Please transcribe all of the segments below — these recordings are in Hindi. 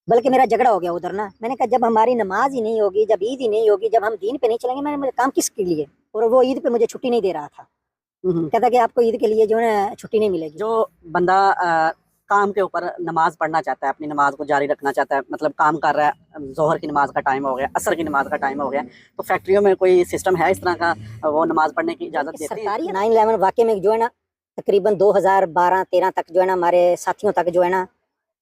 बल्कि मेरा झगड़ा हो गया उधर ना। मैंने कहा जब हमारी नमाज ही नहीं होगी, जब ईद ही नहीं होगी, जब हम दीन पे नहीं चलेंगे, मैंने काम किसके लिए। और वो ईद पे मुझे छुट्टी नहीं दे रहा था। कहता कि आपको ईद के लिए जो है छुट्टी नहीं मिलेगी। जो बंदा काम के ऊपर नमाज पढ़ना चाहता है, अपनी नमाज को जारी रखना चाहता है, मतलब काम कर रहा है, जोहर की नमाज का टाइम हो गया, असर की नमाज का टाइम हो गया, तो फैक्ट्रियों में कोई सिस्टम है इस तरह का, वो नमाज पढ़ने की इजाज़त देती है? सरकारी 9/11 वाकई में जो है ना तकरीबन 2012-13 तक जो है ना हमारे साथियों तक जो है ना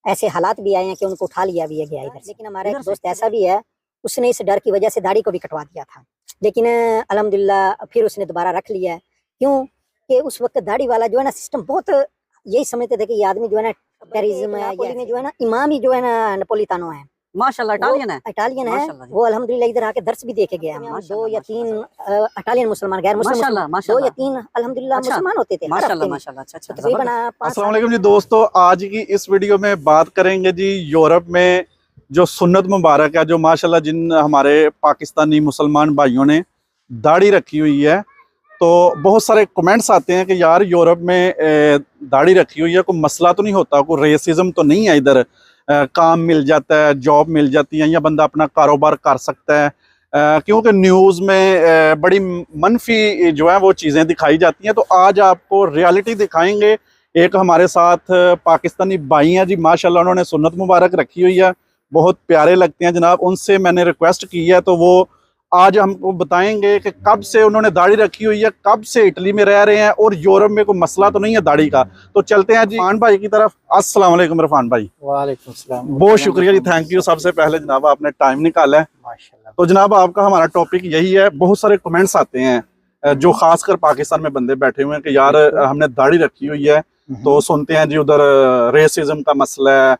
ऐसे हालात भी आए हैं कि उनको उठा लिया भी गया इधर। लेकिन हमारा एक दोस्त ऐसा भी है, उसने इस डर की वजह से दाढ़ी को भी कटवा दिया था, लेकिन अल्हम्दुलिल्लाह फिर उसने दोबारा रख लिया है। क्यों कि उस वक्त दाढ़ी वाला जो है ना सिस्टम बहुत यही समझते थे कि ये आदमी जो है ना टेररिज्म है, या जो है ना इमाम ही जो है ना नपोलितानो है, माशाल्लाह, इटालियन है, इटालियन है वो। अल्हम्दुलिल्लाह इधर आके दर्स भी देके गया। 2 या 3 इटालियन मुसलमान, गैर मुस्लिम 2 या 3 अल्हम्दुलिल्लाह मुसलमान होते थे। माशाल्लाह माशाल्लाह। अच्छा, तकरीबन अस्सलाम वालेकुम जी दोस्तों, आज की इस वीडियो में बात करेंगे जी यूरोप में जो सुन्नत मुबारक है, जो माशाल्लाह जिन हमारे पाकिस्तानी मुसलमान भाइयों ने दाढ़ी रखी हुई है, तो बहुत सारे कमेंट्स आते हैं कि यार यूरोप में दाढ़ी रखी हुई है, कोई मसला तो नहीं होता, कोई रेसिज्म तो नहीं है इधर, काम मिल जाता है, जॉब मिल जाती है, या बंदा अपना कारोबार कर सकता है, क्योंकि न्यूज़ में बड़ी मनफी जो है वो चीज़ें दिखाई जाती हैं। तो आज आपको रियलिटी दिखाएंगे। एक हमारे साथ पाकिस्तानी भाई हैं जी, माशाल्लाह उन्होंने सुन्नत मुबारक रखी हुई है, बहुत प्यारे लगते हैं जनाब। उनसे मैंने रिक्वेस्ट की है, तो वो आज हमको बताएंगे कि कब से उन्होंने दाढ़ी रखी हुई है, कब से इटली में रह रहे हैं, और यूरोप में कोई मसला तो नहीं है दाढ़ी का। तो चलते हैं जी इरफान भाई की तरफ। अस्सलाम वालेकुम इरफान भाई। वालेकुम सलाम। बहुत शुक्रिया जी, थैंक यू सबसे पहले जनाब, आपने टाइम निकाला है। माशाल्लाह। तो जनाब आपका हमारा टॉपिक यही है, बहुत सारे कमेंट्स आते हैं जो खासकर पाकिस्तान में बंदे बैठे हुए हैं कि यार हमने दाढ़ी रखी हुई है, तो सुनते हैं जी उधर रेसिज्म का मसला है।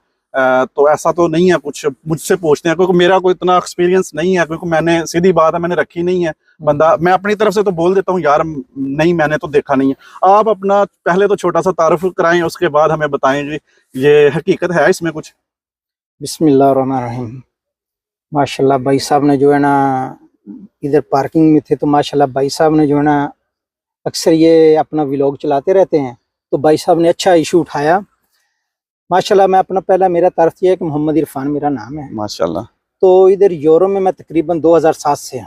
तो ऐसा तो नहीं है, कुछ मुझसे पूछते हैं, क्योंकि मेरा कोई इतना एक्सपीरियंस नहीं है, क्योंकि मैंने सीधी बात है मैंने रखी नहीं है। बंदा मैं अपनी तरफ से तो बोल देता हूँ यार नहीं मैंने तो देखा नहीं है। आप अपना पहले तो छोटा सा तारुफ कराएं, उसके बाद हमें बताएं जी ये हकीकत है इसमें कुछ। बिस्मिल्लाहिर्रहमानिर्रहीम। माशाल्लाह भाई साहब ने जो है ना इधर पार्किंग में थे, तो माशाल्लाह भाई साहब ने जो है ना अक्सर ये अपना व्लॉग चलाते रहते हैं, तो भाई साहब ने अच्छा इशू उठाया माशाल्लाह। मैं अपना पहला मेरा तारुफ ये है कि मोहम्मद इरफान मेरा नाम है माशाल्लाह। तो इधर यूरोप में मैं तकरीबन 2007 से हूँ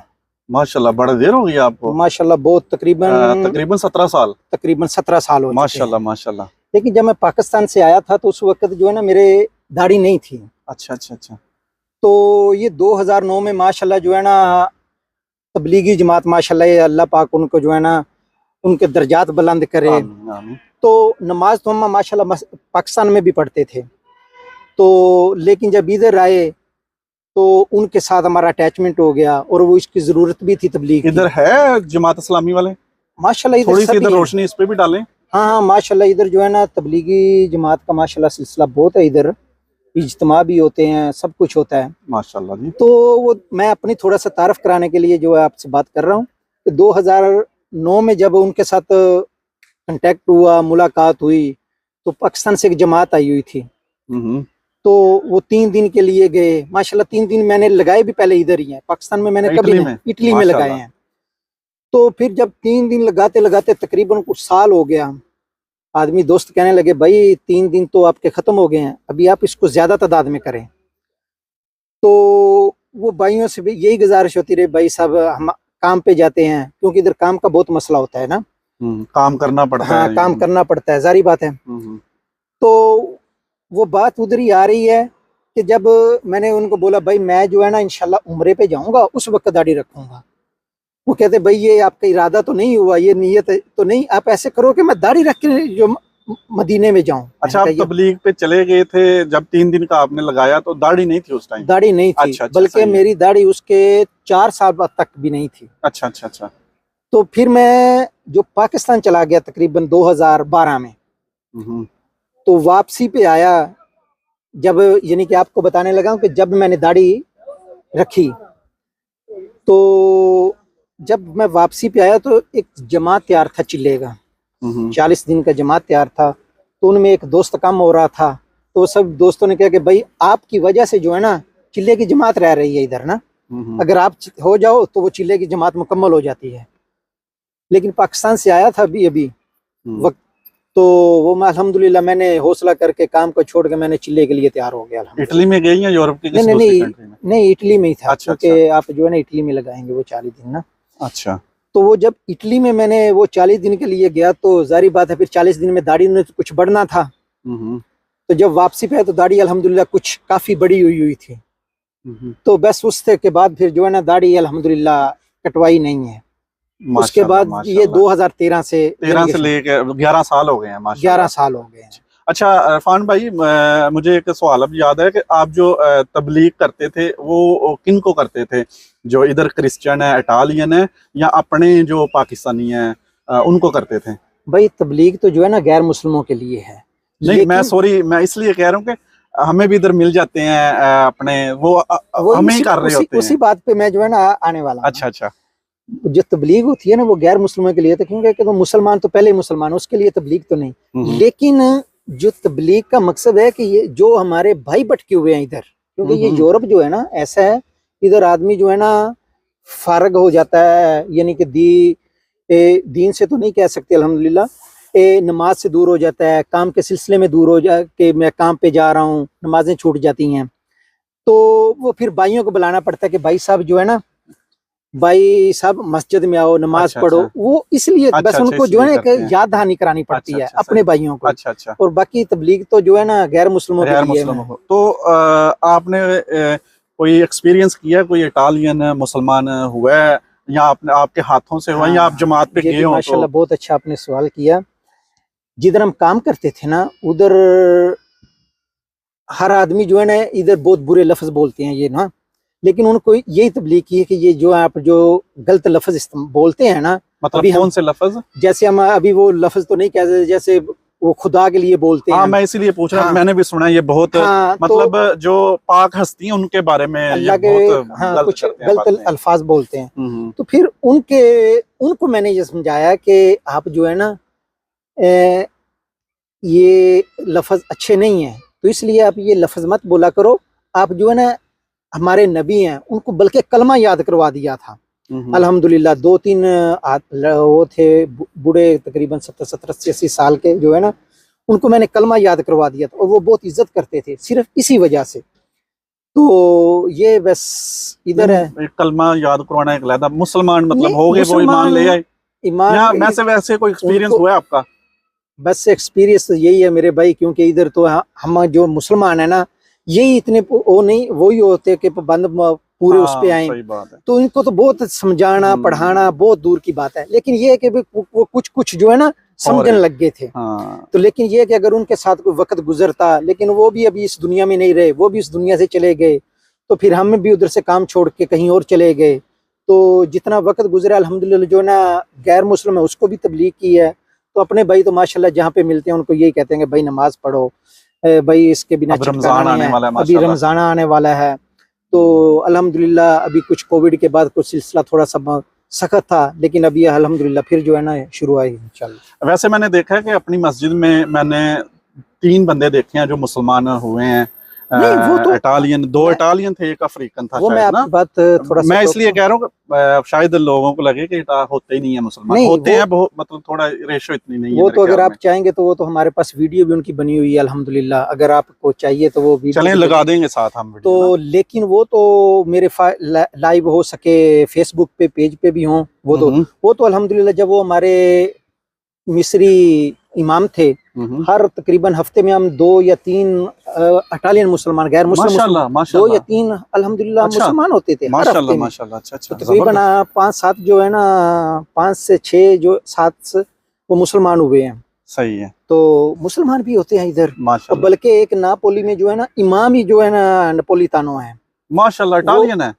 माशाल्लाह। बड़ा देर हो गई आपको? माशाल्लाह बहुत, तकरीबन 17 साल। तकरीबन 17 साल हो माशाल्लाह माशाल्लाह। लेकिन जब मैं पाकिस्तान से आया था तो उस वक्त जो है ना मेरे दाढ़ी नहीं थी। अच्छा अच्छा अच्छा। तो ये 2009 में माशाल्लाह जो है ना तबलीगी जमात माशाल्लाह अल्लाह पाक उनको जो है ना उनके दर्जात बुलंद करे। तो नमाज तो हम माशाल्लाह पाकिस्तान में भी पढ़ते थे, तो लेकिन जब इधर आए तो उनके साथ हमारा अटैचमेंट हो गया, और वो इसकी जरूरत भी थी तबलीग। इधर है जमात इस्लामी वाले माशाल्लाह, थोड़ी सी इधर रोशनी इस पे भी डालें। हाँ हाँ माशाल्लाह, इधर जो है ना तबलीगी जमात का माशाल्लाह सिलसिला बहुत है, इधर इज्तिमा भी होते हैं, सब कुछ होता है माशाल्लाह जी। तो वो मैं अपनी थोड़ा सा तारफ कराने के लिए जो है आपसे बात कर रहा हूँ कि 2009 में जब उनके साथ कांटेक्ट हुआ, मुलाकात हुई, तो पाकिस्तान से एक जमात आई हुई थी। तो वो 3 दिन के लिए गए माशाल्लाह। 3 दिन मैंने लगाए भी पहले इधर ही है, पाकिस्तान में मैंने कभी नहीं, इटली में लगाए हैं। तो फिर जब 3 दिन लगाते लगाते तकरीबन कुछ साल हो गया, आदमी दोस्त कहने लगे भाई 3 दिन तो आपके ख़त्म हो गए हैं, अभी आप इसको ज़्यादा तादाद में करें। तो वो भाइयों से भी यही गुजारिश होती रही, भाई साहब हम काम पे जाते हैं, क्योंकि इधर काम का बहुत मसला होता है ना, काम करना पड़ता है। हाँ काम करना पड़ता है, जारी बात है। तो वो बात उधर ही आ रही है कि जब मैंने उनको बोला भाई मैं जो है ना इंशाल्लाह उम्रे पे जाऊंगा, उस वक्त दाढ़ी रखूंगा। वो कहते भाई ये आपका इरादा तो नहीं हुआ, ये नीयत तो नहीं, आप ऐसे करो कि मैं दाढ़ी रख के जो मदीने में जाऊं। अच्छा, आप तबलीग पे चले गए थे, जब 3 दिन का आपने लगाया तो दाढ़ी नहीं थी उस टाइम? दाढ़ी नहीं थी। अच्छा, बल्कि मेरी दाढ़ी उसके 4 साल बाद तक भी नहीं थी। अच्छा अच्छा अच्छा। तो फिर मैं जो पाकिस्तान चला गया तकरीबन 2012 में, तो वापसी पे आया जब, यानी कि आपको बताने लगा कि जब मैंने दाढ़ी रखी, तो जब मैं वापसी पे आया तो एक जमात तैयार था चिल्ले का, 40 दिन का जमात तैयार था। तो उनमें एक दोस्त कम हो रहा था, तो सब दोस्तों ने कहा कि भाई आपकी वजह से जो है ना चिल्ले की जमात रह रही है इधर ना, अगर आप हो जाओ तो वो चिल्ले की जमात मुकम्मल हो जाती है। लेकिन पाकिस्तान से आया था अभी वक्त, तो वो मैं अल्हम्दुलिल्लाह मैंने हौसला करके काम को छोड़ के मैंने चिल्ले के लिए तैयार हो गया अल्हम्दुलिल्लाह। इटली में गई या यूरोप की नहीं किसी नहीं दूसरी नहीं कंट्री में? नहीं, इटली में ही था, अच्छा, क्योंकि आप जो है ना इटली में लगाएंगे वो 40 दिन ना। अच्छा। तो वो जब इटली में मैंने वो 40 दिन के लिए गया तो जारी बात है फिर 40 दिन में दाढ़ी में तो कुछ बढ़ना था। तो जब वापसी पे आया तो दाढ़ी अल्हम्दुलिल्लाह कुछ काफी बड़ी हुई थी। तो बस उससे के बाद फिर जो है ना दाढ़ी अल्हम्दुलिल्लाह कटवाई नहीं है। उसके बाद ये 2013 से 13 से लेके 11 साल हो गए हैं माशाल्लाह। 11 साल हो गए हैं। अच्छा इरफान भाई, मुझे एक सवाल अब याद है कि आप जो तबलीग करते थे वो किन को करते थे? जो इधर क्रिश्चियन है, इटालियन है, या अपने जो पाकिस्तानी हैं उनको करते थे? भाई तबलीग तो जो है ना गैर मुस्लिमों के लिए है। नहीं मैं सॉरी, मैं इसलिए कह रहा हूँ कि हमें भी इधर मिल जाते हैं अपने वो हमें ही कर रहे होते हैं। उसी बात पे मैं जो है ना आने वाला हूं। अच्छा अच्छा। जो तबलीग होती है ना वो गैर मुस्लिमों के लिए, तो क्योंकि तो मुसलमान तो पहले ही मुसलमान, उसके लिए तबलीग तो नहीं। लेकिन जो तबलीग का मकसद है कि ये जो हमारे भाई भटके हुए हैं इधर, क्योंकि ये यूरोप जो है ना ऐसा है, इधर आदमी जो है ना फारग हो जाता है, यानी कि दीन से तो नहीं कह सकते अल्हम्दुलिल्लाह, नमाज से दूर हो जाता है, काम के सिलसिले में दूर हो जा के मैं काम पे जा रहा हूँ, नमाजें छूट जाती हैं, तो वो फिर भाइयों को बुलाना पड़ता है कि भाई साहब जो है ना, भाई साहब मस्जिद में आओ, नमाज अच्छा, पढ़ो। अच्छा। वो इसलिए अच्छा, बस अच्छा, उनको जो है ना इसलिए याद दहानी करानी पड़ती अच्छा, है अच्छा, अपने भाइयों को। अच्छा अच्छा। और बाकी तबलीग तो जो है ना गैर मुस्लिमों के गैर लिए है। मुस्लिमों को तो आपने कोई एक्सपीरियंस किया, कोई इटालियन मुसलमान हुआ है, या आपने आपके हाथों से हुआ, या आप जमात पे ये गए भी हो? माशाल्लाह बहुत अच्छा आपने सवाल किया। जिधर हम काम करते थे ना उधर हर आदमी जो है ना इधर बहुत बुरे लफ्ज बोलते हैं ये ना, लेकिन उनको यही तबलीग की है कि ये जो आप जो गलत लफ्ज बोलते हैं ना, मतलब कौन से लफ्ज? जैसे हम अभी वो लफ्ज तो नहीं कहते, जैसे वो खुदा के लिए बोलते हैं। मैं इसीलिए पूछ रहा हूँ, मैंने भी सुना ये बहुत मतलब जो पाक हस्ती है उनके बारे में अल्लाह के कुछ गलत अल्फाज बोलते हैं। तो फिर उनको मैंने ये समझाया कि आप जो है ना ये लफ्ज अच्छे नहीं है, तो इसलिए आप ये लफ्ज मत बोला करो। आप जो है ना हमारे नबी हैं, उनको बल्कि कलमा याद करवा दिया था अल्हम्दुलिल्लाह। 2-3 वो थे बूढ़े तकरीबन 70-80 साल के जो है ना, उनको मैंने कलमा याद करवा दिया था और वो बहुत इज्जत करते थे सिर्फ इसी वजह से। तो ये बस इधर है कलमा याद करवाना एक अलग मुसलमान मतलब हो गए, वो ईमान ले आए। या वैसे कोई एक्सपीरियंस हुआ है आपका? बस एक्सपीरियंस यही है मेरे भाई, क्योंकि इधर तो हम जो मुसलमान है ना यही इतने वो नहीं वही होते कि पाबंद पूरे उस पे आए, तो इनको तो बहुत समझाना पढ़ाना बहुत दूर की बात है। लेकिन ये है कि वो कुछ जो है ना समझने लग गए थे। तो लेकिन ये है कि अगर उनके साथ कोई वक्त गुजरता, लेकिन वो भी अभी इस दुनिया में नहीं रहे, वो भी इस दुनिया से चले गए, तो फिर हम भी उधर से काम छोड़ के कहीं और चले गए। तो जितना वक्त गुजरा अल्हम्दुलिल्लाह जो ना गैर मुस्लिम है उसको भी तबलीग की है। तो अपने भाई तो माशाल्लाह जहाँ पे मिलते हैं उनको यही कहते हैं कि भाई नमाज पढ़ो, भाई इसके बिना रमजान आने वाला है, अभी रमजान आने वाला है। तो अल्हम्दुलिल्लाह अभी कुछ कोविड के बाद कुछ सिलसिला थोड़ा सा सख्त था, लेकिन अभी अल्हम्दुलिल्लाह फिर जो है ना शुरू आई इंशाल्लाह। वैसे मैंने देखा है कि अपनी मस्जिद में मैंने 3 बंदे देखे हैं जो मुसलमान हुए हैं। वो तो इटालियन, 2 इटालियन थे, एक अफ्रीकन था वो मैं आपकी बात थोड़ा मैं इसलिए कह रहा हूँ शायद लोगों को लगे कि होते ही नहीं है मुसलमान, होते हैं बहुत, मतलब थोड़ा रेशो इतनी नहीं है। वो तो अगर आप चाहेंगे तो वो तो हमारे पास वीडियो भी उनकी बनी हुई है अल्हम्दुलिल्लाह, अगर आपको चाहिए तो वो वीडियो चलें लगा देंगे साथ हम वीडियो तो। लेकिन वो तो मेरे लाइव हो सके फेसबुक पे पेज पे भी हों, वो तो अल्हम्दुलिल्लाह जब वो हमारे मिस्री इमाम थे, हर तकरीबन हफ्ते में हम 2 या 3 इटालियन मुसलमान गैर मुस्लिम 2 या 3 अल्हम्दुलिल्लाह मुसलमान होते थे माशाल्लाह माशाल्लाह। अच्छा, तकरीबन 5-7 जो है ना 5 से 6 जो 7 वो मुसलमान हुए हैं। सही है। तो मुसलमान भी होते हैं इधर, बल्कि एक नापोली में जो है ना इमाम ही जो है ना नपोलितानो है माशाल्लाह,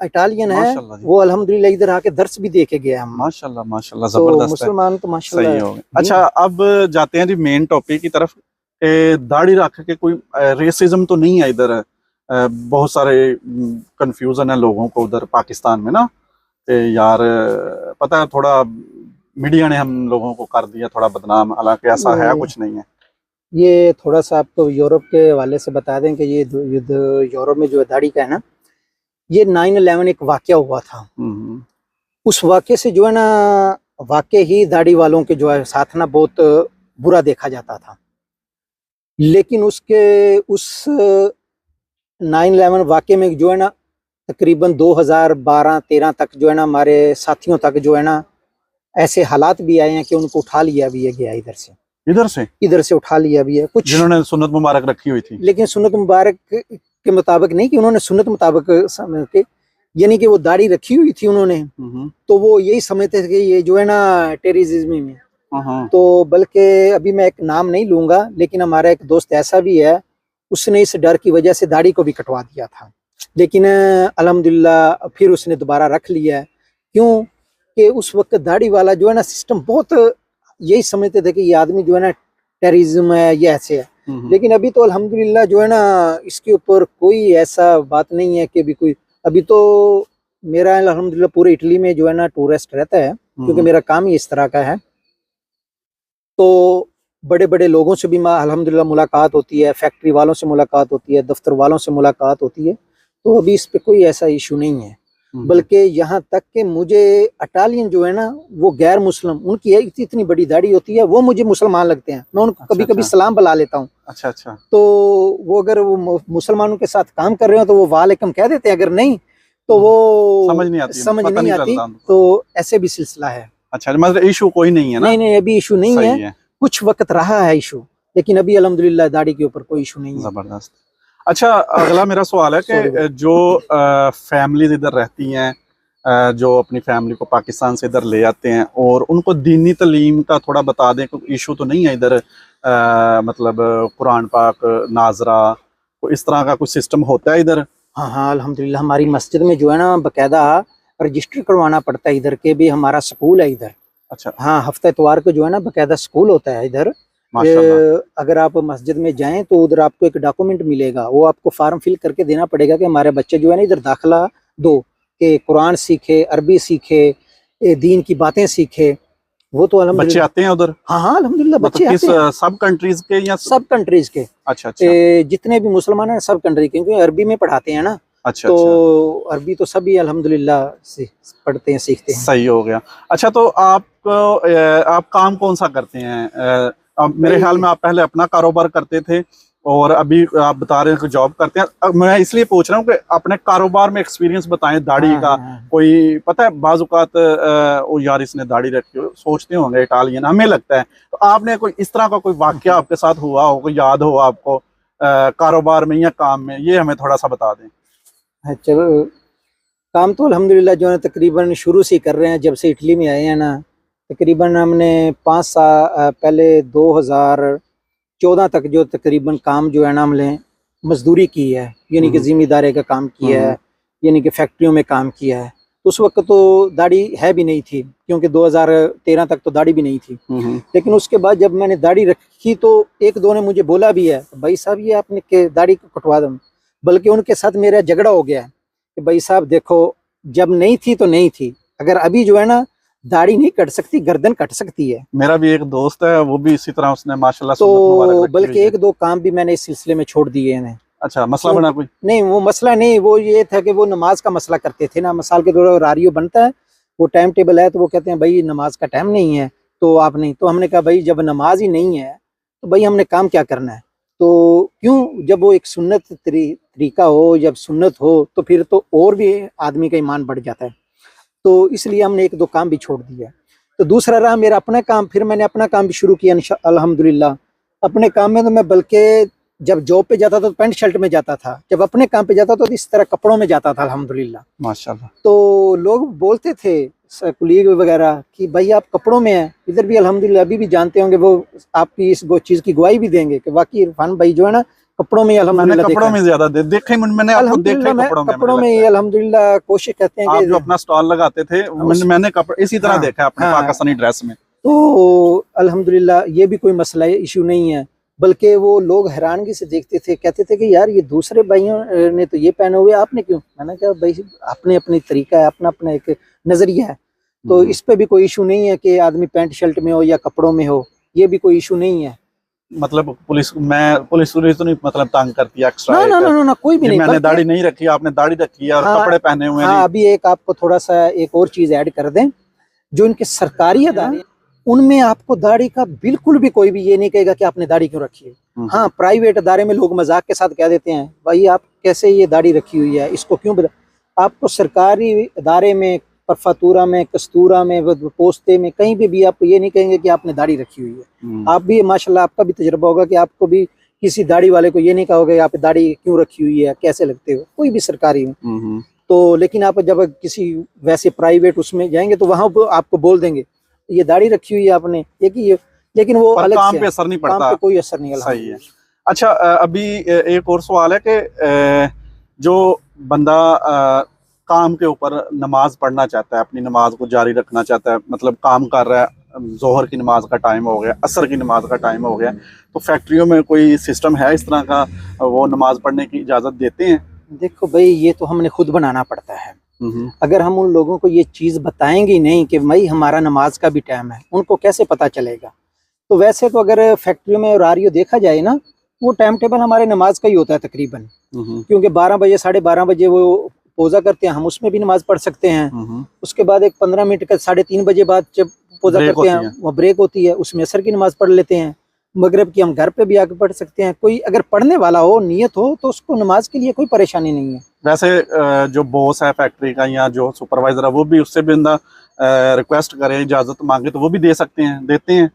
इटालियन है वो अल्हम्दुलिल्लाह इधर आके दर्स भी देके गया हम। माशाल्लाह माशाल्लाह, जबरदस्त मुसलमान तो माशाल्लाह सही हो गए। अच्छा अब जाते हैं जी मेन टॉपिक की तरफ। दाढ़ी रख के कोई रेसिज्म तो नहीं है इधर? बहुत सारे कंफ्यूजन है लोगों को उधर पाकिस्तान में ना, यार पता है थोड़ा मीडिया ने हम लोगों को कर दिया थोड़ा बदनाम, हालांकि ऐसा है कुछ नहीं है। ये थोड़ा सा आपको यूरोप के हवाले से बता दें कि ये युद्ध यूरोप में जो है दाढ़ी का है ना, ये 9/11 एक वाकया हुआ था। उस वाकये से जो है ना वाकई ही दाढ़ी वालों के जो है साथ ना बहुत बुरा देखा जाता था। लेकिन उसके उस 9/11 वाक़े में जो है ना तकरीबन 2012-13 तक जो है ना हमारे साथियों तक जो है ना ऐसे हालात भी आए हैं कि उनको उठा लिया भी है गया इधर से उठा लिया भी है कुछ जिन्होंने सुन्नत मुबारक रखी हुई थी। लेकिन सुन्नत मुबारक के मुताबिक नहीं कि उन्होंने सुन्नत मुताबिक समझ के, यानी कि वो दाढ़ी रखी हुई थी उन्होंने, तो वो यही समझते थे कि ये जो है ना टेररिज्म में। तो बल्कि अभी मैं एक नाम नहीं लूंगा, लेकिन हमारा एक दोस्त ऐसा भी है, उसने इस डर की वजह से दाढ़ी को भी कटवा दिया था, लेकिन अल्हम्दुलिल्लाह फिर उसने दोबारा रख लिया है। क्यों कि उस वक्त दाढ़ी वाला जो है ना सिस्टम बहुत यही समझते थे कि ये आदमी जो है ना टेररिज्म है, ये ऐसे है। लेकिन अभी तो अल्हम्दुलिल्लाह जो है ना इसके ऊपर कोई ऐसा बात नहीं है कि भी कोई, अभी तो मेरा अल्हम्दुलिल्लाह पूरे इटली में जो है ना टूरिस्ट रहता है, क्योंकि मेरा काम ही इस तरह का है। तो बड़े बड़े लोगों से भी अल्हम्दुलिल्लाह मुलाकात होती है, फैक्ट्री वालों से मुलाकात होती है, दफ्तर वालों से मुलाकात होती है। तो अभी इस पे कोई ऐसा इशू नहीं है। बल्कि यहाँ तक कि मुझे इटालियन जो है ना वो गैर मुस्लिम, उनकी इतनी बड़ी दाढ़ी होती है, वो मुझे मुसलमान लगते हैं। मैं उनको कभी कभी सलाम बुला लेता हूँ। अच्छा। तो वो अगर वो मुसलमानों के साथ काम कर रहे हो तो वो वालेकुम कह देते हैं, अगर नहीं तो वो समझ नहीं आती। तो ऐसे भी सिलसिला है। अच्छा, मतलब इशू कोई नहीं है ना? नहीं अभी इशू नहीं है। कुछ वक्त रहा है इशू, लेकिन अभी अल्हम्दुलिल्लाह दाढ़ी के ऊपर कोई इशू नहीं है। जबरदस्त। अच्छा, अगला मेरा सवाल है कि जो फैमिलीज इधर रहती हैं, जो अपनी फैमिली को पाकिस्तान से इधर ले आते हैं, और उनको दीनी तालीम का थोड़ा बता दें, कोई इशू तो नहीं है इधर? मतलब कुरान पाक, नाजरा, तो इस तरह का कुछ सिस्टम होता है इधर? हाँ अल्हम्दुलिल्लाह हमारी मस्जिद में जो है ना बाकायदा रजिस्टर करवाना पड़ता है इधर के भी, हमारा स्कूल है इधर। अच्छा। हाँ, हफ्ते इतवार को जो है ना बाकायदा स्कूल होता है इधर। अगर आप मस्जिद में जाएं तो उधर आपको एक डॉक्यूमेंट मिलेगा, वो आपको फॉर्म फिल करके देना पड़ेगा कि हमारे बच्चे जो है ना इधर दाखिला दो, कि कुरान सीखे, अरबी सीखे, दीन की बातें सीखे। वो तो अल्हम्दुलिल्लाह बच्चे आते हैं उधर? हाँ अल्हम्दुलिल्लाह बच्चे आते हैं। सब कंट्रीज के या सब कंट्रीज के? अच्छा। जितने भी मुसलमान हैं सब कंट्री के, क्योंकि अरबी में पढ़ाते हैं ना। अच्छा। तो अरबी तो सभी अल्हम्दुलिल्लाह से पढ़ते हैं, सीखते हैं। सही हो गया। अच्छा, तो आप काम कौन सा करते हैं? मेरे ख्याल में आप पहले अपना कारोबार करते थे और अभी आप बता रहे हैं कि जॉब करते हैं। मैं इसलिए पूछ रहा हूँ कि अपने कारोबार में एक्सपीरियंस बताएं दाढ़ी का। कोई पता है बाज़ औक़ात ओ यार इसने दाढ़ी रखी हो, सोचते होंगे इटालियन, हमें लगता है। तो आपने कोई इस तरह का कोई वाकया आपके साथ हुआ हो, कोई याद हो आपको कारोबार में या काम में, ये हमें थोड़ा सा बता दें। चलो, काम तो अल्हम्दुलिल्लाह जो है तकरीबन शुरू से ही कर रहे हैं, जब से इटली में आए हैं ना। तकरीबन हमने 5 साल पहले 2014 तक जो तकरीबन काम जो है ना हमने मजदूरी की है, यानी कि जिम्मेदारी का काम किया है, यानी कि फैक्ट्रियों में काम किया है। तो उस वक्त तो दाढ़ी है भी नहीं थी, क्योंकि 2013 तक तो दाढ़ी भी नहीं थी। लेकिन उसके बाद जब मैंने दाढ़ी रखी तो एक दो ने मुझे बोला भी है, भाई साहब ये आपने दाढ़ी को कटवा दो। बल्कि उनके साथ मेरा झगड़ा हो गया कि भाई साहब देखो, जब नहीं थी तो नहीं थी, अगर अभी जो है ना दाढ़ी नहीं कट सकती, गर्दन कट सकती है। मेरा भी एक दोस्त है, वो भी इसी तरह, उसने माशाल्लाह तो बल्कि एक दो काम भी मैंने इस सिलसिले में छोड़ दिए हैं। अच्छा, मसला बना कोई? नहीं, वो मसला नहीं, वो ये था कि वो नमाज का मसला करते थे ना। मिसाल के दौरान रारियो बनता है, वो टाइम टेबल है, तो वो कहते हैं भाई नमाज का टाइम नहीं है तो आप नहीं। तो हमने कहा भाई जब नमाज ही नहीं है तो भाई हमने काम क्या करना है? तो क्यों, जब वो एक सुन्नत तरीका हो, जब सुन्नत हो तो फिर तो और भी आदमी का ईमान बढ़ जाता है। तो इसलिए हमने एक दो काम भी छोड़ दिया। तो दूसरा रहा मेरा अपना काम। फिर मैंने अपना काम भी शुरू किया अल्हम्दुलिल्लाह। अपने काम में तो मैं बल्कि जब जॉब पे जाता था तो पैंट शर्ट में जाता था, जब अपने काम पे जाता था तो इस तरह कपड़ों में जाता था अल्हम्दुलिल्लाह, माशाल्लाह। तो लोग बोलते थे कुलीग वगैरह कि भाई आप कपड़ों में हैं। इधर भी अल्हम्दुलिल्लाह अभी भी जानते होंगे, वो आपकी इस चीज़ की गवाही भी देंगे कि वाकई इरफान भाई जो है ना कपड़ों में अल्हम्दुलिल्लाह कपड़ों में ज्यादा देखे मैंने आपको देखा कपड़ों में अल्हम्दुलिल्लाह कोशिश करते हैं आप जो अपना स्टॉल लगाते थे, मैंने कपड़े इसी तरह देखा अपने पाकिस्तानी ड्रेस में। तो अल्हम्दुलिल्लाह ये भी कोई मसला है, इशू नहीं है। बल्कि वो लोग हैरानगी से देखते थे, कहते थे कि यार ये दूसरे भाइयों ने तो ये पहने हुए, आपने क्यों? मैंने कहा भाई अपने अपनी तरीका है, अपना अपना एक नजरिया है। तो इस पे भी कोई इशू नहीं है कि आदमी पैंट शर्ट में हो या कपड़ों में हो, ये भी कोई इशू नहीं है। मतलब पुलिस तो नहीं मतलब तंग करती है एक्स्ट्रा? ना कोई भी नहीं। मैंने दाढ़ी नहीं रखी, आपने दाढ़ी रखी है और कपड़े पहने हुए हैं। अभी एक आपको थोड़ा सा एक और चीज ऐड कर दें, जो इनके सरकारी अदारे उनमें आपको दाढ़ी का बिल्कुल भी कोई भी ये नहीं कहेगा कि आपने दाढ़ी क्यों रखी है। हाँ, प्राइवेट अदारे में लोग मजाक के साथ कह देते हैं भाई आप कैसे ये दाढ़ी रखी हुई है, इसको क्यों बता। आपको सरकारी अदारे में, परफातूरा में, कस्तूरा में, पोस्ते में, कहीं पे भी आप ये नहीं कहेंगे कि आपने दाढ़ी रखी हुई है। आप भी माशाल्लाह, आपका भी तजुर्बा होगा कि आपको भी किसी दाढ़ी वाले को ये नहीं कहोगे आप दाढ़ी क्यों रखी हुई है, कैसे लगते हो, कोई भी सरकारी में। तो लेकिन आप जब किसी वैसे प्राइवेट उसमें जाएंगे तो वहां आपको बोल देंगे ये दाढ़ी रखी हुई है आपने, ये लेकिन वो अलग काम से पे असर नहीं पड़ता, काम पे कोई असर नहीं। सही है। अच्छा, अभी एक और सवाल है कि जो बंदा काम के ऊपर नमाज पढ़ना चाहता है, अपनी नमाज को जारी रखना चाहता है, मतलब काम कर रहा है, जोहर की नमाज का टाइम हो गया, असर की नमाज का टाइम हो गया, तो फैक्ट्रियों में कोई सिस्टम है इस तरह का, वो नमाज पढ़ने की इजाज़त देते हैं? देखो भाई, ये तो हमने खुद बनाना पड़ता है। अगर हम उन लोगों को ये चीज़ बताएंगे नहीं कि भाई हमारा नमाज का भी टाइम है, उनको कैसे पता चलेगा। तो वैसे तो अगर फैक्ट्रियों में और आरियो देखा जाए ना, वो टाइम टेबल हमारे नमाज का ही होता है तकरीबन, क्योंकि 12 बजे 12:30 बजे वो पोजा करते हैं, हम उसमें भी नमाज पढ़ सकते हैं। उसके बाद एक 15 मिनट का 3:30 बजे बाद जब पोजा करते हैं वो ब्रेक होती है, उसमें असर की नमाज पढ़ लेते हैं। मगरिब की हम घर पे भी आके पढ़ सकते हैं। कोई अगर पढ़ने वाला हो, नियत हो, तो उसको नमाज के लिए कोई परेशानी नहीं है। वैसे जो बॉस है फैक्ट्री का या जो सुपरवाइजर है, वो भी उससे भी बंदा रिक्वेस्ट करे, इजाज़त मांगे, तो वो भी दे सकते हैं, देते हैं।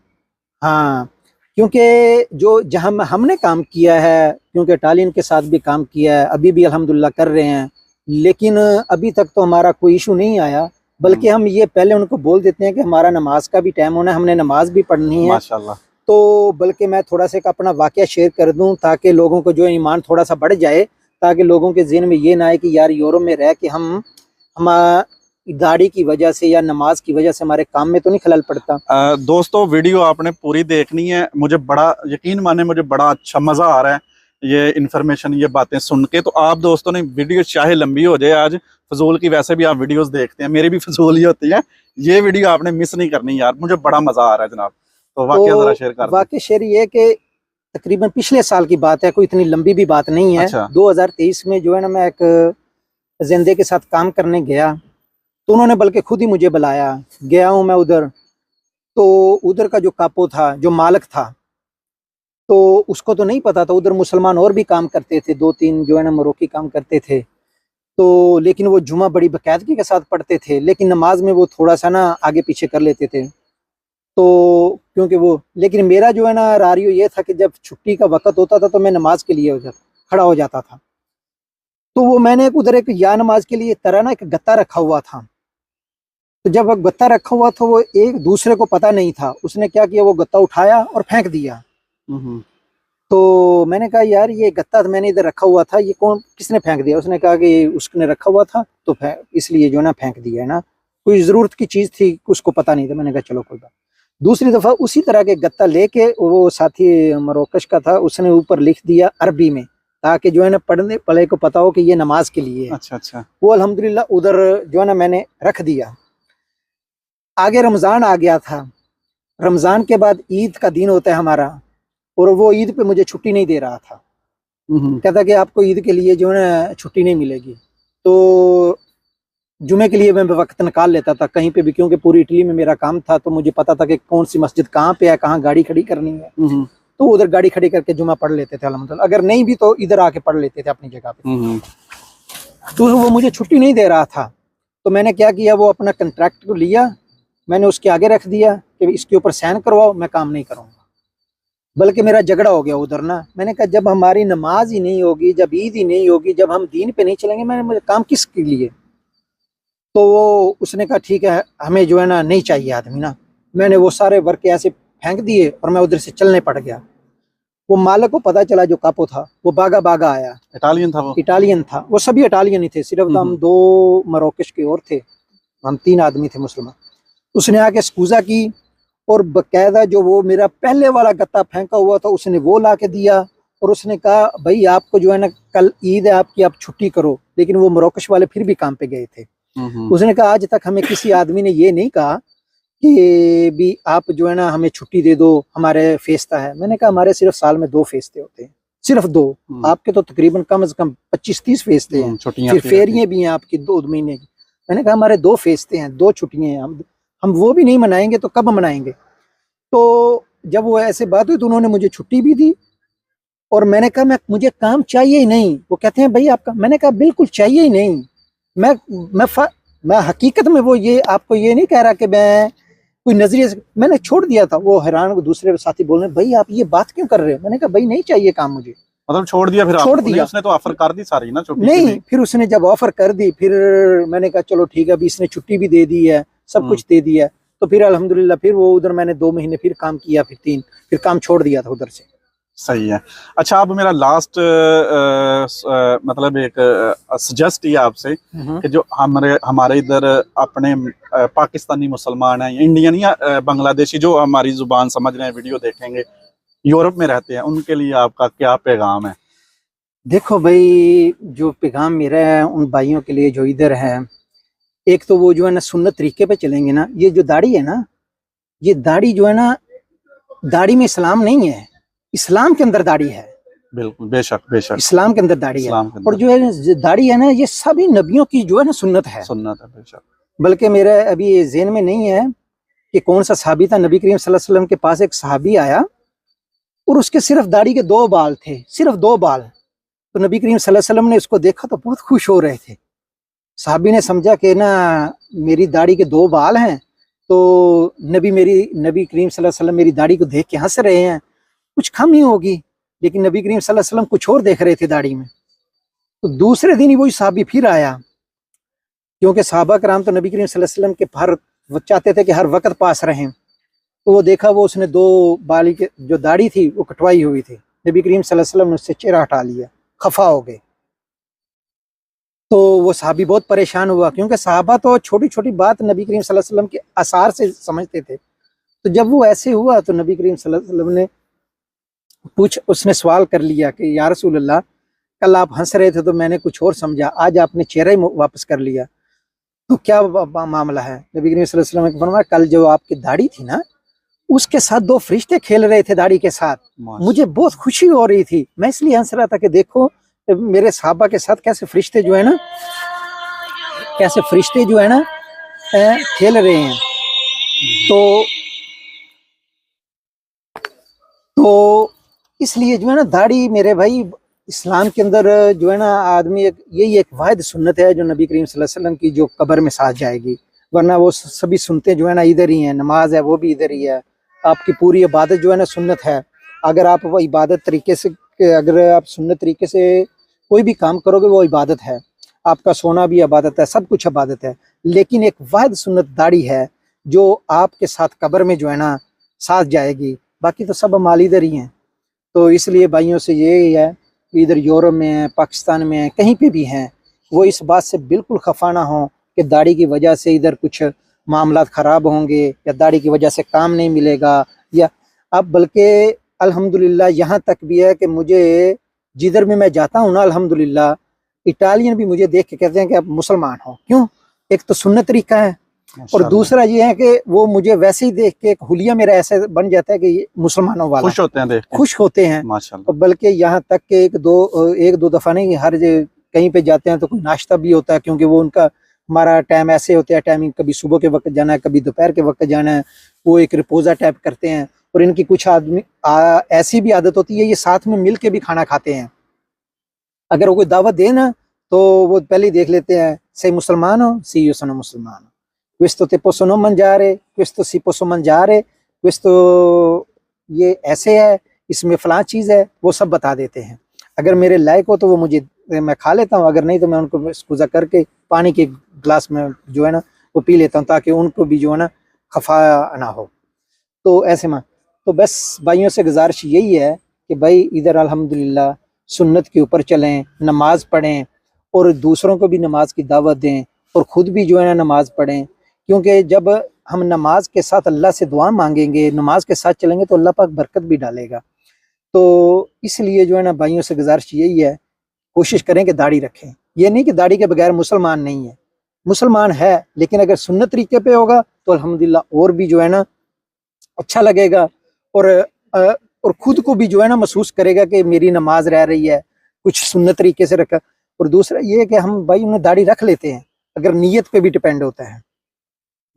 हाँ, क्योंकि जो जहाँ हमने काम किया है, क्योंकि इटालियन के साथ भी काम किया है, अभी भी अल्हम्दुलिल्लाह कर रहे हैं, लेकिन अभी तक तो हमारा कोई इशू नहीं आया। बल्कि हम ये पहले उनको बोल देते हैं कि हमारा नमाज का भी टाइम होना है, हमने नमाज भी पढ़नी है। माशाल्लाह। तो बल्कि मैं थोड़ा सा एक अपना वाकया शेयर कर दूं ताकि लोगों को जो ईमान थोड़ा सा बढ़ जाए, ताकि लोगों के ज़हन में ये ना आए कि यार यूरोप में रह के हम दाढ़ी की वजह से या नमाज की वजह से हमारे काम में तो नहीं खलल पड़ता। दोस्तों, वीडियो आपने पूरी देखनी है। मुझे बड़ा यकीन माने, मुझे बड़ा अच्छा मज़ा आ रहा है ये इन्फॉर्मेशन, ये बातें सुन के। तो आप दोस्तों ने वीडियो चाहे लंबी हो जाए, आज फजूल की वैसे भी आप वीडियोस देखते हैं, मेरी भी फजूल ही होती है, ये वीडियो आपने मिस नहीं करनी यार, मुझे बड़ा मज़ा आ रहा है जनाब। तो वाकया जरा शेयर कर। वाकया शेयर ये कि तकरीबन पिछले साल की बात है, कोई इतनी लंबी भी बात नहीं है। अच्छा। 2023 में जो है ना, मैं एक जिंदे के साथ काम करने गया, तो उन्होंने बल्कि खुद ही मुझे बुलाया। गया हूँ मैं उधर, तो उधर का जो कापो था, जो मालिक था, तो उसको तो नहीं पता था उधर मुसलमान और भी काम करते थे, 2-3 जो है ना मरोकी काम करते थे। तो लेकिन वो जुमा बड़ी बाकायदगी के साथ पढ़ते थे, लेकिन नमाज में वो थोड़ा सा ना आगे पीछे कर लेते थे। तो क्योंकि वो, लेकिन मेरा जो है ना रारियो ये था कि जब छुट्टी का वक्त होता था तो मैं नमाज के लिए खड़ा हो जाता था। तो वो मैंने उधर एक या नमाज के लिए तरह ना एक गत्ता रखा हुआ था। तो जब वो गत्ता रखा हुआ था, वो एक दूसरे को पता नहीं था, उसने क्या किया, वो गत्ता उठाया और फेंक दिया। तो मैंने कहा यार ये गत्ता मैंने इधर रखा हुआ था, ये कौन, किसने फेंक दिया? उसने कहा कि उसने रखा हुआ था तो इसलिए जो है ना फेंक दिया है ना, कोई ज़रूरत की चीज़ थी, उसको पता नहीं था। मैंने कहा चलो कोई बात। दूसरी दफ़ा उसी तरह के गत्ता लेके, वो साथी मरोकश का था, उसने ऊपर लिख दिया अरबी में, ताकि जो है ना पढ़ने वाले को पता हो कि ये नमाज के लिए है। अच्छा अच्छा। वो अल्हम्दुलिल्लाह उधर जो है ना मैंने रख दिया। आगे रमज़ान आ गया था। रमज़ान के बाद ईद का दिन होता है हमारा, और वो ईद पे मुझे छुट्टी नहीं दे रहा था। कहता कि आपको ईद के लिए जो है ना छुट्टी नहीं मिलेगी। तो जुमे के लिए मैं वक्त निकाल लेता था कहीं पे भी, क्योंकि पूरी इटली में मेरा काम था, तो मुझे पता था कि कौन सी मस्जिद कहाँ पे है, कहाँ गाड़ी खड़ी करनी है। तो उधर गाड़ी खड़ी करके जुमा पढ़ लेते थे अल्हम्दुलिल्लाह। अगर नहीं भी तो इधर आके पढ़ लेते थे अपनी जगह पे। तो वो मुझे छुट्टी नहीं दे रहा था, तो मैंने क्या किया, वो अपना कंट्रैक्ट को लिया, मैंने उसके आगे रख दिया कि इसके ऊपर साइन करवाओ, मैं काम नहीं करूँगा। बल्कि मेरा झगड़ा हो गया उधर ना। मैंने कहा जब हमारी नमाज ही नहीं होगी, जब ईद ही नहीं होगी, जब हम दीन पे नहीं चलेंगे, मुझे काम किसके लिए? तो वो उसने कहा ठीक है, हमें जो है ना नहीं चाहिए आदमी ना। मैंने वो सारे वर्क ऐसे फेंक दिए और मैं उधर से चलने पड़ गया। वो मालिक को पता चला, जो कापो था, वो भागा भागा आया। इटालियन था वो? इटालियन था वो, सभी इटालियन ही थे, सिर्फ हम 2 मरोकश के और थे, हम 3 आदमी थे मुसलमान। उसने आके स्कूजा की, और बकायदा जो वो मेरा पहले वाला गत्ता फेंका हुआ था उसने वो ला के दिया, और उसने कहा भाई आपको जो है ना कल ईद है आपकी, आप छुट्टी करो। लेकिन वो मरोकश वाले फिर भी काम पे गए थे। उसने कहा आज तक हमें किसी आदमी ने ये नहीं कहा कि भी आप जो है ना हमें छुट्टी दे दो, हमारे फेस्ता है। मैंने कहा हमारे सिर्फ साल में 2 फेस्ते होते हैं, सिर्फ 2। आपके तो तकरीबन कम से कम 25-30 फेस्ते हैं, फिर फेरियां भी हैं आपकी 2 महीने की। मैंने कहा हमारे 2 फेस्ते हैं, 2 छुट्टियां हैं, हम वो भी नहीं मनाएंगे तो कब मनाएंगे? तो जब वो ऐसे बात हुई तो उन्होंने मुझे छुट्टी भी दी, और मैंने कहा मुझे काम चाहिए ही नहीं। वो कहते हैं भाई आपका, मैंने कहा बिल्कुल चाहिए ही नहीं। मैं हकीकत में, वो ये आपको ये नहीं कह रहा कि मैं कोई नजरिए से, मैंने छोड़ दिया था। वो हैरान, को दूसरे साथी बोल रहे भाई आप ये बात क्यों कर रहे हो? मैंने कहा भाई नहीं चाहिए काम मुझे। मतलब छोड़ दिया फिर छोड़ आपने? दिया। उसने तो ऑफर कर दी सारी ना छुट्टी नहीं, फिर उसने जब ऑफर कर दी, फिर मैंने कहा चलो ठीक है, अभी इसने छुट्टी भी दे दी है, सब कुछ दे दिया, तो फिर अल्हम्दुलिल्लाह फिर वो उधर मैंने 2 महीने फिर काम किया, फिर काम छोड़ दिया था उधर से। सही है। अच्छा, अब मेरा लास्ट मतलब एक सजेस्ट ये आपसे कि जो हमारे इधर अपने पाकिस्तानी मुसलमान हैं, इंडियन या बांग्लादेशी, जो हमारी जुबान समझ रहे हैं, वीडियो देखेंगे, यूरोप में रहते हैं, उनके लिए आपका क्या पैगाम है? देखो भाई, जो पैगाम मेरा है उन भाइयों के लिए जो इधर है, एक तो वो जो है ना सुन्नत तरीके पे चलेंगे ना। ये जो दाढ़ी है ना, ये दाढ़ी जो है ना, दाढ़ी में इस्लाम नहीं है, इस्लाम के अंदर दाढ़ी है। बिल्कुल, बेशक बेशक, इस्लाम के अंदर दाढ़ी है। अंदर। और जो है दाढ़ी है ना, ये सभी नबियों की जो है ना सुन्नत है। सुन्नत है, बेशक। बल्कि मेरा अभी ये ज़हन में नहीं है कि कौन सा सहाबी था। नबी करीम सल्लल्लाहु अलैहि वसल्लम के पास एक सहाबी आया और उसके सिर्फ दाढ़ी के 2 बाल थे, सिर्फ 2 बाल। तो नबी करीम सल्लल्लाहु अलैहि वसल्लम ने उसको देखा तो बहुत खुश हो रहे थे। सहाबी ने समझा कि ना मेरी दाढ़ी के 2 बाल हैं, तो नबी करीम सल्लल्लाहु अलैहि वसल्लम मेरी दाढ़ी को देख के हंस रहे हैं, कुछ कमी होगी। लेकिन नबी करीम सल्लल्लाहु अलैहि वसल्लम कुछ और देख रहे थे दाढ़ी में। तो दूसरे दिन ही वही सहाबी फिर आया, क्योंकि सहाबा कराम तो नबी करीम सल्लल्लाहु अलैहि वसल्लम के वो चाहते थे कि हर वक्त पास रहें। तो वो देखा, वो उसने 2 बाल की जो दाढ़ी थी वो कटवाई हुई थी। नबी करीम सल्लल्लाहु अलैहि वसल्लम ने उससे चेहरा हटा लिया, खफा हो गए। तो वो सहाबी बहुत परेशान हुआ, क्योंकि सहाबा तो छोटी छोटी बात नबी करीम सल्लल्लाहु अलैहि वसल्लम के आसार से समझते थे। तो जब वो ऐसे हुआ तो नबी करीम सल्लल्लाहु अलैहि वसल्लम ने उसने सवाल कर लिया कि या रसूल अल्लाह, कल आप हंस रहे थे तो मैंने कुछ और समझा, आज आपने चेहरा ही वापस कर लिया, तो क्या मामला है? नबी करीम सल्लल्लाहु अलैहि वसल्लम ने फरमाया, कल जो आपकी दाढ़ी थी ना, उसके साथ 2 फरिश्ते खेल रहे थे दाढ़ी के साथ, मुझे बहुत खुशी हो रही थी। मैं इसलिए हंस रहा था कि देखो मेरे सहाबा के साथ कैसे फरिश्ते जो है ना खेल रहे हैं। तो इसलिए जो है ना दाढ़ी मेरे भाई, इस्लाम के अंदर जो है ना आदमी यही एक वाहिद सुन्नत है जो नबी करीम सल्लल्लाहु अलैहि वसल्लम की जो कब्र में साथ जाएगी। वरना वो सभी सुनते जो है ना इधर ही हैं, नमाज है वो भी इधर ही है, आपकी पूरी इबादत जो है ना सुन्नत है। अगर आप वो इबादत तरीके से, अगर आप सुन्नत तरीके से कोई भी काम करोगे वो इबादत है, आपका सोना भी इबादत है, सब कुछ इबादत है। लेकिन एक वाहिद सुन्नत दाढ़ी है जो आपके साथ कब्र में जो है ना साथ जाएगी, बाकी तो सब अमाल इधर ही हैं। तो इसलिए भाइयों से यही है कि इधर यूरोप में है, पाकिस्तान में है, कहीं पे भी हैं, वो इस बात से बिल्कुल खफा ना हो कि दाढ़ी की वजह से इधर कुछ मामलात ख़राब होंगे या दाढ़ी की वजह से काम नहीं मिलेगा। या अब बल्कि अल्हम्दुलिल्लाह यहाँ तक भी है कि मुझे जिधर भी मैं जाता हूँ ना, अल्हम्दुलिल्लाह इटालियन भी मुझे देख के कहते हैं कि आप मुसलमान हो। क्यों? एक तो सुन्नत तरीका है, और दूसरा ये है कि वो मुझे वैसे ही देख के एक हुलिया मेरा ऐसे बन जाता है कि ये मुसलमानों वाला, खुश होते हैं, देख के खुश होते हैं माशाल्लाह। बल्कि यहाँ तक के एक दो दफ़ा नहीं, हर कहीं पे जाते हैं तो कोई नाश्ता भी होता है, क्योंकि वो उनका, हमारा टाइम ऐसे होता है, टाइमिंग कभी सुबह के वक्त जाना है, कभी दोपहर के वक्त जाना है, वो एक रिपोजा टाइप करते हैं। और इनकी कुछ आदमी ऐसी भी आदत होती है, ये साथ में मिल के भी खाना खाते हैं। अगर वो कोई दावत दे ना तो वो पहले ही देख लेते हैं, sei musulmano? Sì, io sono musulmano. Questo te posso non mangiare, questo si posso mangiare, questo ये ऐसे है, इसमें फलां चीज़ है, वो सब बता देते हैं। अगर मेरे लायक हो तो वो मुझे, मैं खा लेता हूँ, अगर नहीं तो मैं उनको स्कूजा करके पानी के गिलास में जो है ना वो पी लेता हूँ, ताकि उनको भी जो है ना खफा ना हो। तो ऐसे में तो बस भाइयों से गुजारिश यही है कि भाई इधर अल्हम्दुलिल्लाह सुन्नत के ऊपर चलें, नमाज पढ़ें और दूसरों को भी नमाज की दावत दें, और ख़ुद भी जो है ना नमाज पढ़ें। क्योंकि जब हम नमाज के साथ अल्लाह से दुआ मांगेंगे, नमाज के साथ चलेंगे, तो अल्लाह पाक बरकत भी डालेगा। तो इसलिए जो है ना भाइयों से गुजारिश यही है, कोशिश करें कि दाढ़ी रखें। ये नहीं कि दाढ़ी के बगैर मुसलमान नहीं है, मुसलमान है, लेकिन अगर सुन्नत तरीके पे होगा तो अल्हम्दुलिल्लाह और भी जो है ना अच्छा लगेगा, और ख़ुद को भी जो है ना महसूस करेगा कि मेरी नमाज रह रही है, कुछ सुन्नत तरीके से रखा। और दूसरा ये है कि हम भाई उन्हें दाढ़ी रख लेते हैं, अगर नीयत पे भी डिपेंड होता है।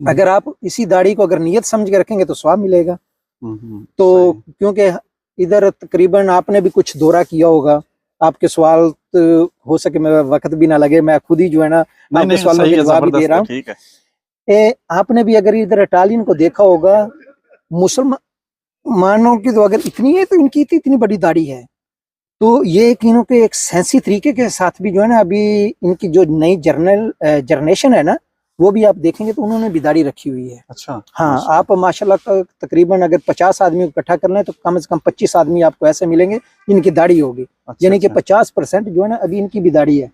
अगर आप इसी दाढ़ी को अगर नीयत समझ के रखेंगे तो स्वाब मिलेगा, तो क्योंकि इधर तकरीबन आपने भी कुछ दौरा किया होगा, आपके सवाल तो हो सके मैं वक्त भी ना लगे, मैं खुद ही जो है ना आपके सवालों के जवाब भी दे रहा हूँ। ठीक है। आपने भी अगर इधर इटालियन को देखा होगा, मुसलमानों की तो अगर इतनी है तो इनकी इतनी बड़ी दाढ़ी है। तो ये कि इनके एक सेंसी तरीके के साथ भी जो है ना, अभी इनकी जो नई जनरेशन है ना, वो भी आप देखेंगे तो उन्होंने भी दाढ़ी रखी हुई है। अच्छा। हाँ, आप माशाल्लाह तकरीबन अगर 50 आदमी को इकट्ठा करना है तो कम से कम 25 आदमी आपको ऐसे मिलेंगे जिनकी दाढ़ी होगी। अच्छा, यानी कि 50% जो है ना अभी इनकी भी दाढ़ी है।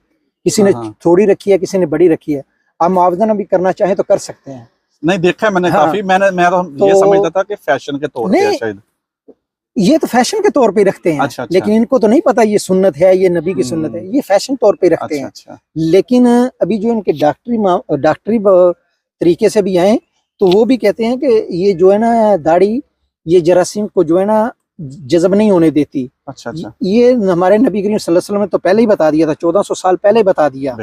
किसी ने थोड़ी रखी है, किसी ने बड़ी रखी है। आप मुआवजा भी करना चाहें तो कर सकते हैं। नहीं देखा है मैंने काफी, मैं तो ये समझता था कि फैशन के तौर पे शायद ये तो फैशन के तौर पे रखते हैं। अच्छा। लेकिन इनको तो नहीं पता ये सुन्नत है, ये नबी की सुन्नत है, ये फैशन तौर पे रखते हैं। अच्छा। लेकिन अभी जो इनके डॉक्टरी तरीके से भी आए तो वो भी कहते हैं कि ये जो है ना दाढ़ी, ये जरासीम को जो है ना जज़ब नहीं होने देती। अच्छा। ये हमारे नबी करीम सल्लल्लाहु अलैहि वसल्लम ने तो पहले ही बता दिया था, 1400 साल पहले बता दिया।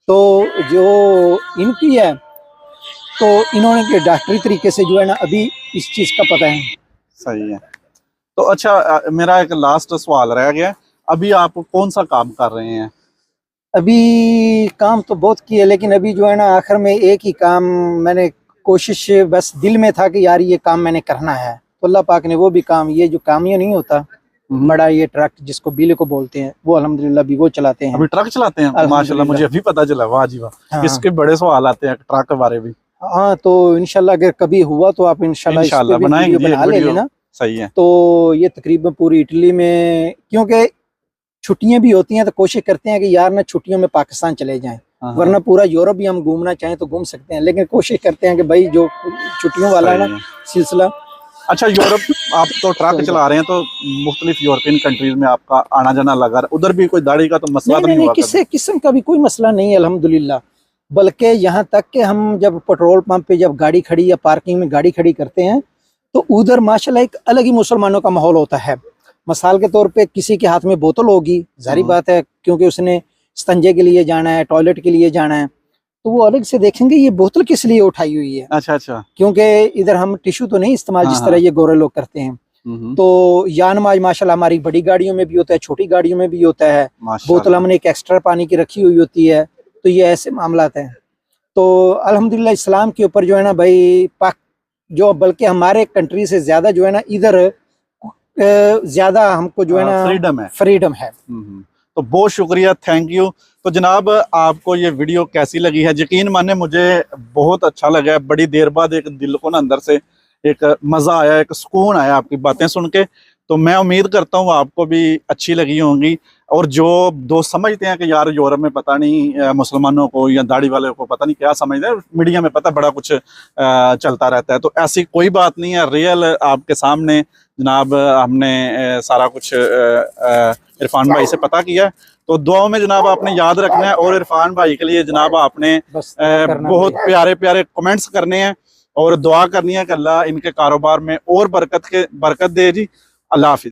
तो जो इनकी है तो इन्होंने डॉक्टरी तरीके से जो है ना अभी इस चीज का पता है। सही है। तो अच्छा, मेरा एक लास्ट सवाल रह गया, अभी आप कौन सा काम कर रहे हैं? अभी काम तो बहुत किए, लेकिन अभी जो है ना आखिर में एक ही काम मैंने कोशिश बस दिल में था कि यार ये काम मैंने करना है, तो अल्लाह पाक ने वो भी काम, ये जो काम ये नहीं होता बड़ा, ये ट्रक जिसको बीले को बोलते हैं, वो अल्हम्दुलिल्लाह भी वो चलाते हैं। अभी ट्रक चलाते हैं? माशाल्लाह, मुझे अभी पता चला। वाह जी वाह। हाँ। इसके बड़े सवाल आते हैं ट्रक के बारे में। हाँ, तो इंशाल्लाह अगर कभी हुआ तो आप इंशाल्लाह बनाएंगे, बना ले लेना। सही है। तो ये तकरीबन पूरी इटली में, क्योंकि छुट्टियां भी होती हैं तो कोशिश करते हैं कि यार ना छुट्टियों में पाकिस्तान चले जाएं, वरना पूरा यूरोप भी हम घूमना चाहें तो घूम सकते हैं, लेकिन कोशिश करते हैं कि भाई जो छुट्टियों वाला है ना सिलसिला। अच्छा, यूरोप आप तो ट्रक चला रहे हैं, तो मुख्तलिफ यूरोपियन कंट्रीज में आपका आना जाना लगा, उधर भी कोई दाढ़ी का तो मसला नहीं, नहीं हुआ? किसी किस्म का भी कोई मसला नहीं है अल्हम्दुलिल्लाह। बल्कि यहाँ तक कि हम जब पेट्रोल पंप पे जब गाड़ी खड़ी या पार्किंग में गाड़ी खड़ी करते हैं तो उधर माशाल्लाह एक अलग ही मुसलमानों का माहौल होता है। मिसाल के तौर पे किसी के हाथ में बोतल होगी, जाहिर बात है क्योंकि उसने स्तंजे के लिए जाना है, टॉयलेट के लिए जाना है, तो वो अलग से देखेंगे ये बोतल किस लिए उठाई हुई है। अच्छा। क्योंकि इधर हम टिश्यू तो नहीं इस्तेमाल जिस तरह ये गोरे लोग करते हैं। तो या नमाज माशाल्लाह हमारी बड़ी गाड़ियों में भी होता है, छोटी गाड़ियों में भी होता है। बोतल हमने एक एक्स्ट्रा पानी की रखी हुई होती है। तो ये ऐसे मामलात हैं। तो अल्हम्दुलिल्लाह इस्लाम के ऊपर जो है ना भाई पाक जो, बल्कि हमारे कंट्री से ज्यादा जो है ना इधर ज्यादा हमको जो है ना फ्रीडम है। तो बहुत शुक्रिया, थैंक यू। तो जनाब, आपको ये वीडियो कैसी लगी है? यकीन माने मुझे बहुत अच्छा लगा है। बड़ी देर बाद एक दिल को ना अंदर से एक मज़ा आया, एक सुकून आया आपकी बातें सुन के। तो मैं उम्मीद करता हूँ आपको भी अच्छी लगी होंगी। और जो दोस्त समझते हैं कि यार यूरोप में पता नहीं मुसलमानों को या दाढ़ी वाले को पता नहीं क्या समझते हैं, मीडिया में पता बड़ा कुछ चलता रहता है, तो ऐसी कोई बात नहीं है। रियल आपके सामने जनाब हमने सारा कुछ इरफान भाई से पता किया। तो दुआओं में जनाब आपने याद रखना है, और इरफान भाई के लिए जनाब आपने बहुत प्यारे प्यारे कमेंट्स करने हैं और दुआ करनी है कि अल्लाह इनके कारोबार में और बरकत दे जी। अल्लाह हाफिज।